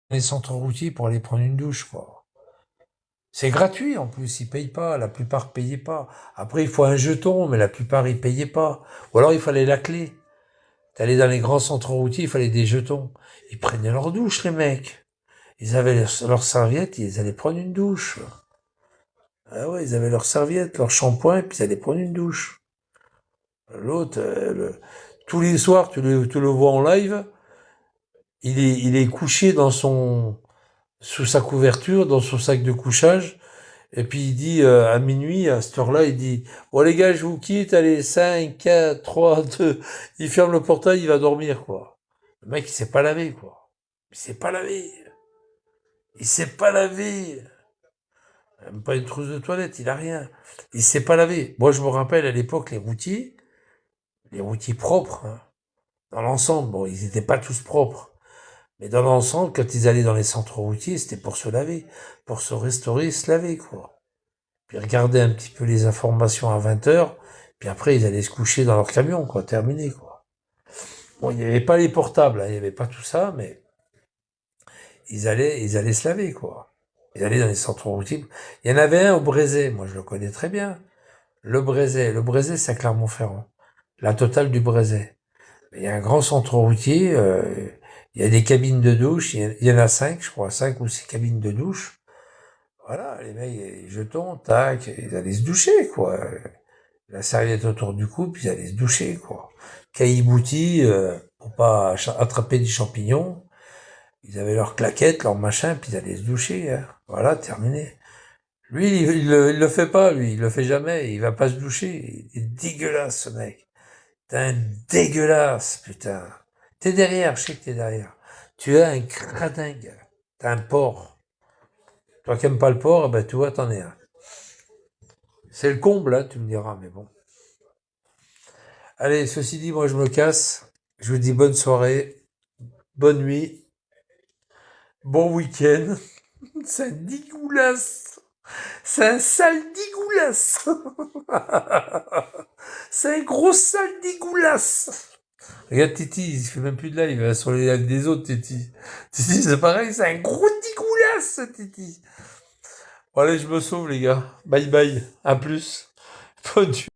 les centres routiers pour aller prendre une douche, quoi. C'est gratuit en plus, ils payent pas, la plupart payaient pas. Après, il faut un jeton, mais la plupart ils payaient pas. Ou alors il fallait la clé. T'allais dans les grands centres routiers, il fallait des jetons. Ils prenaient leur douche, les mecs. Ils avaient leur serviette, ils allaient prendre une douche. Ah ouais, ils avaient leur serviette, leur shampoing, puis ils allaient prendre une douche. L'autre, tous les soirs, tu le vois en live, il est couché sous sa couverture, dans son sac de couchage, et puis il dit, à minuit, à cette heure-là, il dit, bon les gars, je vous quitte, allez, 5, 4, 3, 2, il ferme le portail, il va dormir, quoi. Le mec, il s'est pas lavé, quoi. Il s'est pas lavé. Il s'est pas lavé. Même pas une trousse de toilette, il a rien. Il s'est pas lavé. Moi, je me rappelle à l'époque, les routiers propres, hein, dans l'ensemble, bon, ils étaient pas tous propres. Mais dans l'ensemble, quand ils allaient dans les centres routiers, c'était pour se laver, pour se restaurer, se laver, quoi. Puis regarder un petit peu les informations à 20 heures, puis après, ils allaient se coucher dans leur camion, quoi, terminé, quoi. Bon, il n'y avait pas les portables, hein, il n'y avait pas tout ça, mais ils allaient se laver, quoi. Ils allaient dans les centres routiers. Il y en avait un au Brézet, moi je le connais très bien. Le Brézet, c'est à Clermont-Ferrand. La totale du Brézet. Il y a un grand centre routier, il y a des cabines de douche, il y en a 5, je crois, 5 ou 6 cabines de douche. Voilà, les mecs, les jetons, tac, ils allaient se doucher, quoi. La serviette autour du cou, puis ils allaient se doucher, quoi. Caillebotis, pour pas attraper des champignons. Ils avaient leurs claquettes, leurs machins, puis ils allaient se doucher, hein. Voilà, terminé. Lui, il le fait pas, lui, il le fait jamais, il va pas se doucher. Il est dégueulasse, ce mec. T'es un dégueulasse, putain. T'es derrière, je sais que t'es derrière. Tu es un cradingue. T'es un porc. Toi qui aimes pas le porc, eh ben, tu vois, t'en es un. C'est le comble, hein, tu me diras, mais bon. Allez, ceci dit, moi, je me casse. Je vous dis bonne soirée, bonne nuit, bon week-end. C'est un dégueulasse. C'est un sale dégueulasse. C'est un gros sale dégueulasse. Regarde Titi, il fait même plus de live, il va sur les lives des autres, Titi. Titi, c'est pareil, c'est un gros dégueulasse, Titi. Bon, allez, je me sauve, les gars. Bye bye. À plus. Bonne nuit.